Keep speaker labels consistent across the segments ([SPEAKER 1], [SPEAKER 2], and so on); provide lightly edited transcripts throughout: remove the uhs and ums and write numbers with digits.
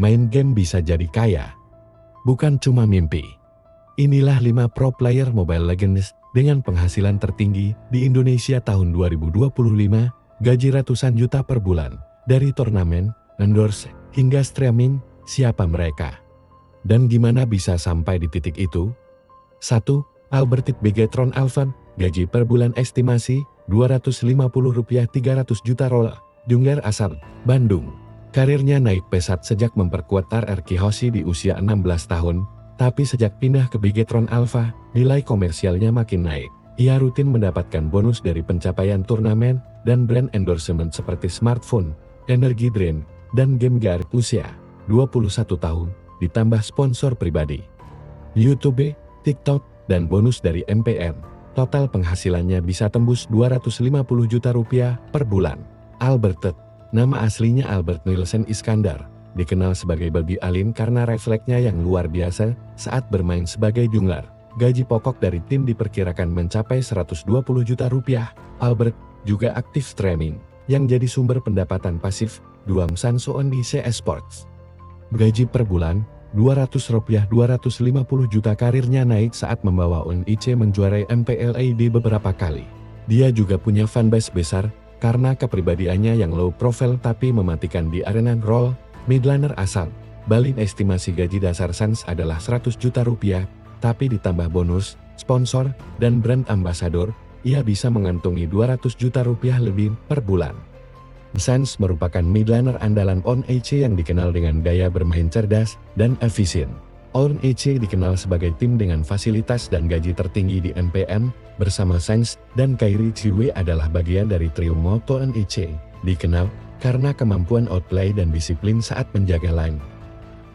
[SPEAKER 1] main game bisa jadi kaya. Bukan cuma mimpi. Inilah 5 pro player Mobile Legends dengan penghasilan tertinggi di Indonesia tahun 2025, gaji ratusan juta per bulan, dari turnamen, endorse, hingga streaming. Siapa mereka? Dan gimana bisa sampai di titik itu? 1. Albertit Bigetron Alphan, gaji per bulan estimasi Rp250 300 juta role, jungler asal Bandung. Karirnya naik pesat sejak memperkuat RRQ Hoshi di usia 16 tahun, tapi sejak pindah ke Bigetron Alpha, nilai komersialnya makin naik. Ia rutin mendapatkan bonus dari pencapaian turnamen dan brand endorsement seperti smartphone, energi drink, dan game gear. Usia 21 tahun, ditambah sponsor pribadi, YouTube, TikTok, dan bonus dari MPM. Total penghasilannya bisa tembus Rp250 juta per bulan. Albertet, nama aslinya Albert Nielsen Iskandar, dikenal sebagai babi alin karena refleksnya yang luar biasa saat bermain sebagai jungler. Gaji pokok dari tim diperkirakan mencapai Rp120 juta. Albert juga aktif streaming, yang jadi sumber pendapatan pasif Duam Sansoon di CS Sports. Gaji per bulan Rp200 250 juta. Karirnya naik saat membawa UNIC menjuarai MPLAD beberapa kali. Dia juga punya fanbase besar karena kepribadiannya yang low profile tapi mematikan di arena role. Midlaner asal Bali. Estimasi gaji dasar Sans adalah Rp100 juta, tapi ditambah bonus, sponsor, dan brand ambassador, ia bisa mengantongi Rp200 juta lebih per bulan. Sans merupakan midlaner andalan ONEC yang dikenal dengan gaya bermain cerdas dan efisien. ONEC dikenal sebagai tim dengan fasilitas dan gaji tertinggi di NPM, bersama Sans dan Kairi Ciwe adalah bagian dari trio Moto ONEC, dikenal karena kemampuan outplay dan disiplin saat menjaga lane.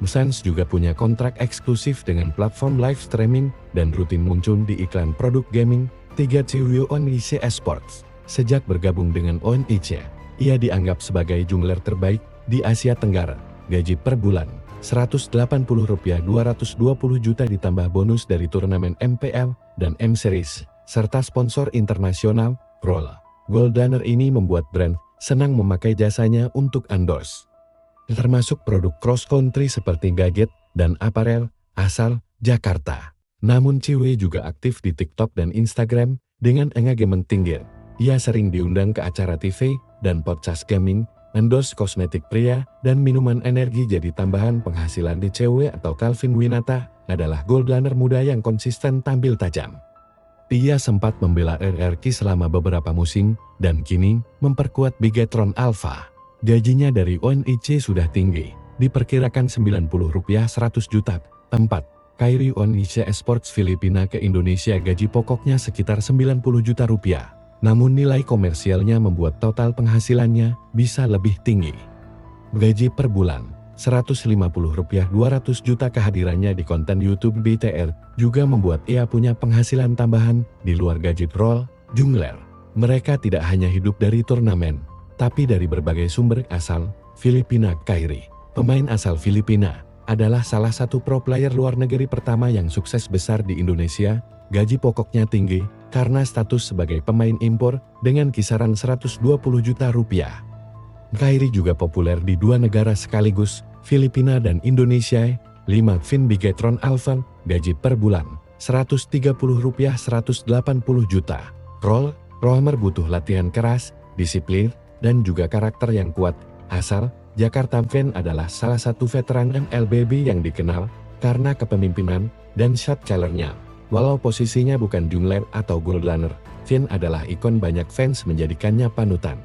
[SPEAKER 1] Sans juga punya kontrak eksklusif dengan platform live streaming dan rutin muncul di iklan produk gaming 3 Ciwe ONEC Esports. Sejak bergabung dengan ONEC, ia dianggap sebagai jungler terbaik di Asia Tenggara. Gaji per bulan Rp180 220 juta ditambah bonus dari turnamen MPL dan M-Series, serta sponsor internasional, Roll. Goldaner ini membuat brand senang memakai jasanya untuk endorse, termasuk produk cross country seperti gadget dan aparel asal Jakarta. Namun Ciwe juga aktif di TikTok dan Instagram dengan engagement tinggi. Ia sering diundang ke acara TV dan podcast gaming, endorse kosmetik pria dan minuman energi jadi tambahan penghasilan di Ciwe. Atau Calvin Winata adalah goldaner muda yang konsisten tampil tajam. Ia sempat membela RRQ selama beberapa musim dan kini memperkuat Bigetron Alpha. Gajinya dari ONEC sudah tinggi, diperkirakan Rp90 100 juta. Tempat Kairi ONEC Esports Filipina ke Indonesia, gaji pokoknya sekitar Rp90 juta. Namun nilai komersialnya membuat total penghasilannya bisa lebih tinggi. Gaji per bulan Rp150 200 juta. Kehadirannya di konten YouTube BTR juga membuat ia punya penghasilan tambahan di luar gaji role jungler. Mereka tidak hanya hidup dari turnamen, tapi dari berbagai sumber asal Filipina. Kairi, pemain asal Filipina, adalah salah satu pro player luar negeri pertama yang sukses besar di Indonesia. Gaji pokoknya tinggi karena status sebagai pemain impor dengan kisaran Rp120 juta. Kairi juga populer di 2 negara sekaligus, Filipina dan Indonesia. 5. Vin Bigetron Alpha, gaji per bulan Rp130 180 juta. Roamer butuh latihan keras, disiplin, dan juga karakter yang kuat. Asal Jakarta, Vin adalah salah satu veteran MLBB yang dikenal karena kepemimpinan dan shot callernya. Walau posisinya bukan jungler atau goldaner, Vin adalah ikon banyak fans menjadikannya panutan.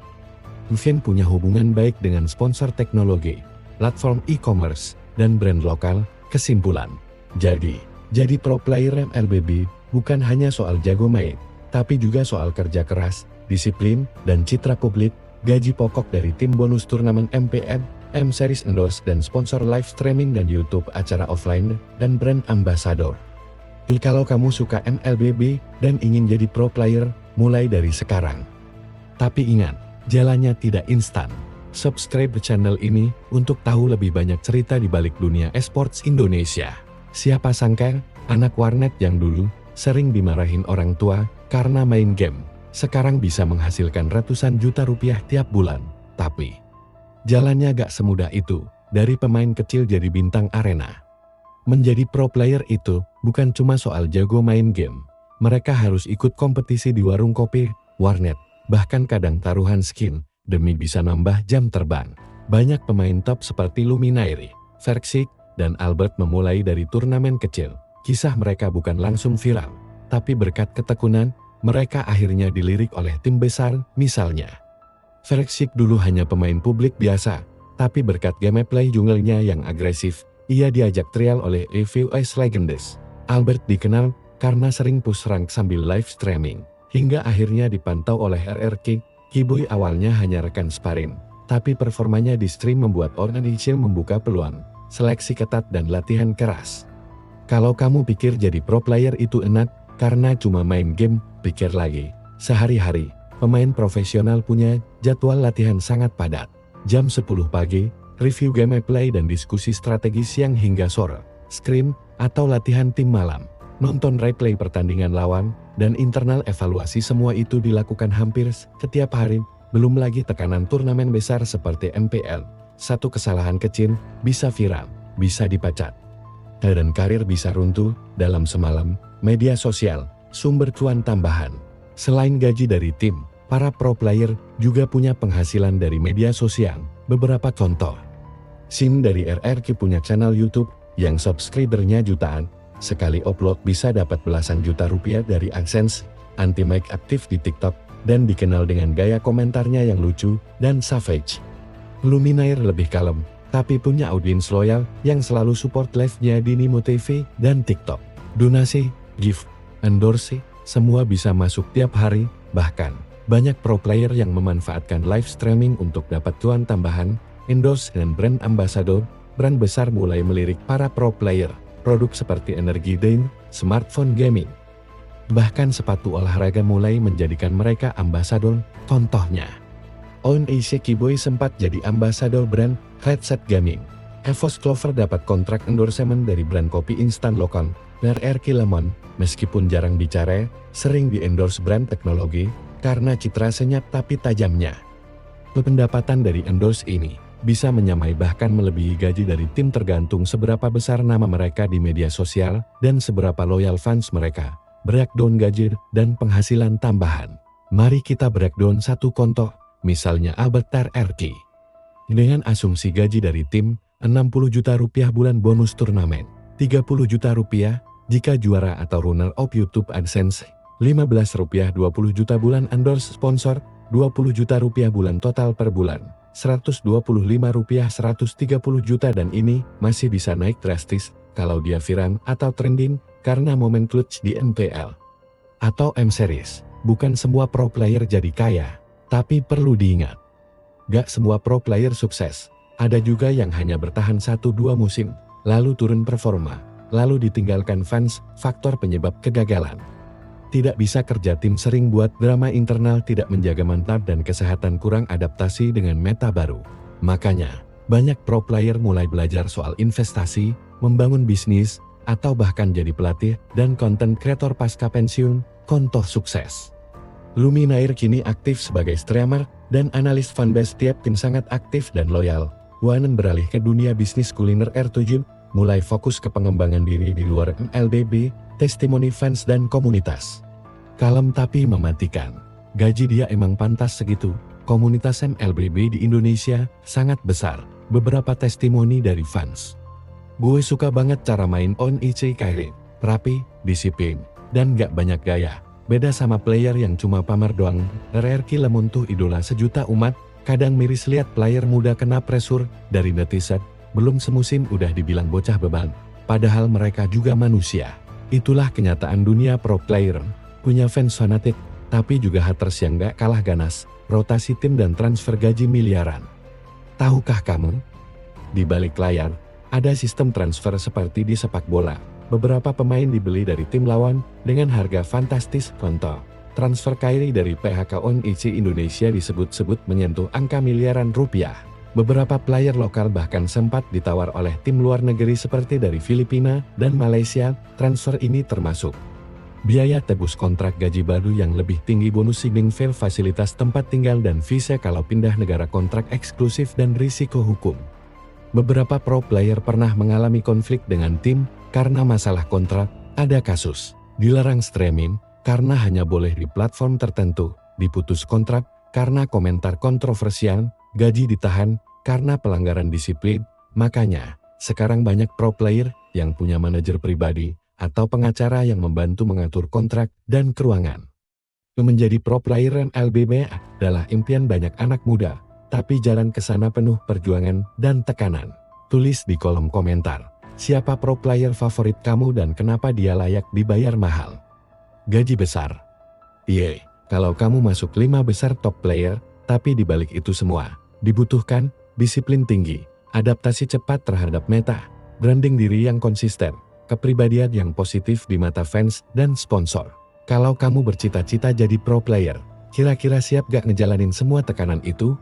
[SPEAKER 1] Vin punya hubungan baik dengan sponsor teknologi, platform e-commerce, dan brand lokal. Kesimpulan, jadi pro player MLBB bukan hanya soal jago main, tapi juga soal kerja keras, disiplin, dan citra publik. Gaji pokok dari tim, bonus turnamen MPN, M-Series endorse, dan sponsor live streaming dan YouTube acara offline, dan brand ambassador. Kalau kamu suka MLBB dan ingin jadi pro player, mulai dari sekarang. Tapi ingat, jalannya tidak instan. Subscribe channel ini untuk tahu lebih banyak cerita di balik dunia esports Indonesia. Siapa sangka, anak warnet yang dulu sering dimarahin orang tua karena main game, sekarang bisa menghasilkan ratusan juta rupiah tiap bulan. Tapi jalannya gak semudah itu. dari pemain kecil jadi bintang arena. Menjadi pro player itu bukan cuma soal jago main game. Mereka harus ikut kompetisi di warung kopi, warnet, bahkan kadang taruhan skin, demi bisa nambah jam terbang. Banyak pemain top seperti Luminaire, Verxic, dan Albert memulai dari turnamen kecil. Kisah mereka bukan langsung viral, tapi berkat ketekunan, mereka akhirnya dilirik oleh tim besar, misalnya. Verxic dulu hanya pemain publik biasa, tapi berkat gameplay junglenya yang agresif, ia diajak trial oleh EVOS Legends. Albert dikenal karena sering push rank sambil live streaming, hingga akhirnya dipantau oleh RRQ. Kiboy awalnya hanya rekan sparring, tapi performanya di stream membuat organisasi membuka peluang, seleksi ketat dan latihan keras. Kalau kamu pikir jadi pro player itu enak karena cuma main game, pikir lagi. Sehari-hari, pemain profesional punya jadwal latihan sangat padat. Jam 10 pagi, review gameplay dan diskusi strategi siang hingga sore, scrim atau latihan tim malam, nonton replay pertandingan lawan, dan internal evaluasi. Semua itu dilakukan hampir setiap hari, belum lagi tekanan turnamen besar seperti MPL. Satu kesalahan kecil bisa viral, bisa dipecat, dan karir bisa runtuh dalam semalam. Media sosial, sumber cuan tambahan. Selain gaji dari tim, para pro player juga punya penghasilan dari media sosial. Beberapa contoh. Sim dari RRQ punya channel YouTube yang subscribernya jutaan. Sekali upload bisa dapat belasan juta rupiah dari AdSense. Anti-mic aktif di TikTok dan dikenal dengan gaya komentarnya yang lucu dan savage. Luminaire lebih kalem, tapi punya audiens loyal yang selalu support live-nya di Nimo TV dan TikTok. Donasi, gift, endorse, semua bisa masuk tiap hari. Bahkan, banyak pro player yang memanfaatkan live streaming untuk dapat cuan tambahan. Endorse dan brand ambassador, brand besar mulai melirik para pro player. Produk seperti energi drink, smartphone gaming, bahkan sepatu olahraga mulai menjadikan mereka ambasador. Contohnya, ONEC Kiboy sempat jadi ambasador brand headset gaming. EVOS Clover dapat kontrak endorsement dari brand kopi instan lokal, RRQ Lemon. Meskipun jarang bicara, sering di-endorse brand teknologi, karena citra senyap tapi tajamnya. Pendapatan dari endorse ini bisa menyamai bahkan melebihi gaji dari tim tergantung seberapa besar nama mereka di media sosial dan seberapa loyal fans mereka. Breakdown gaji dan penghasilan tambahan. Mari kita breakdown satu contoh, misalnya Albert RRQ. Dengan asumsi gaji dari tim, 60 juta rupiah bulan bonus turnamen, 30 juta rupiah jika juara atau runner up YouTube AdSense, 15 rupiah 20 juta bulan endorse sponsor, 20 juta rupiah bulan total per bulan, 125 rupiah 130 juta, dan ini masih bisa naik drastis kalau dia viral atau trending karena momen clutch di MPL atau M-Series. Bukan semua pro player jadi kaya, tapi perlu diingat, gak semua pro player sukses. Ada juga yang hanya bertahan 1-2 musim, lalu turun performa, lalu ditinggalkan fans. Faktor penyebab kegagalan: tidak bisa kerja tim, sering buat drama internal, tidak menjaga mental dan kesehatan, kurang adaptasi dengan meta baru. Makanya, banyak pro player mulai belajar soal investasi, membangun bisnis, atau bahkan jadi pelatih dan content creator pasca pensiun. Contoh sukses: Luminaire kini aktif sebagai streamer dan analis fanbase. Tiap tim sangat aktif dan loyal. Wanen beralih ke dunia bisnis kuliner. R7 mulai fokus ke pengembangan diri di luar MLBB, testimoni fans dan komunitas. Kalem tapi mematikan. Gaji dia emang pantas segitu. Komunitas MLBB di Indonesia sangat besar. Beberapa testimoni dari fans: gue suka banget cara main ONEC Kairi, rapi, disiplin, dan gak banyak gaya. Beda sama player yang cuma pamer doang. RRQ Lemon tuh idola sejuta umat. Kadang miris lihat player muda kena pressure dari netizen. Belum semusim udah dibilang bocah beban. Padahal mereka juga manusia. Itulah kenyataan dunia pro player. Punya fans fanatik, tapi juga haters yang gak kalah ganas. Rotasi tim dan transfer gaji miliaran. Tahukah kamu? Di balik layar, ada sistem transfer seperti di sepak bola. Beberapa pemain dibeli dari tim lawan dengan harga fantastis. Contoh, transfer Kairi dari PHK ONEC Indonesia disebut-sebut menyentuh angka miliaran rupiah. Beberapa player lokal bahkan sempat ditawar oleh tim luar negeri seperti dari Filipina dan Malaysia. Transfer ini termasuk biaya tebus kontrak, gaji baru yang lebih tinggi, bonus signing fee, fasilitas tempat tinggal dan visa kalau pindah negara, kontrak eksklusif dan risiko hukum. Beberapa pro player pernah mengalami konflik dengan tim karena masalah kontrak. Ada kasus dilarang streaming karena hanya boleh di platform tertentu, diputus kontrak karena komentar kontroversial, gaji ditahan karena pelanggaran disiplin. Makanya, sekarang banyak pro player yang punya manajer pribadi atau pengacara yang membantu mengatur kontrak dan keuangan. Menjadi pro player MLB adalah impian banyak anak muda, tapi jalan ke sana penuh perjuangan dan tekanan. Tulis di kolom komentar, siapa pro player favorit kamu dan kenapa dia layak dibayar mahal. Gaji besar. Yeay, kalau kamu masuk 5 besar top player, tapi dibalik itu semua, dibutuhkan disiplin tinggi, adaptasi cepat terhadap meta, branding diri yang konsisten, kepribadian yang positif di mata fans dan sponsor. Kalau kamu bercita-cita jadi pro player, kira-kira siap gak ngejalanin semua tekanan itu?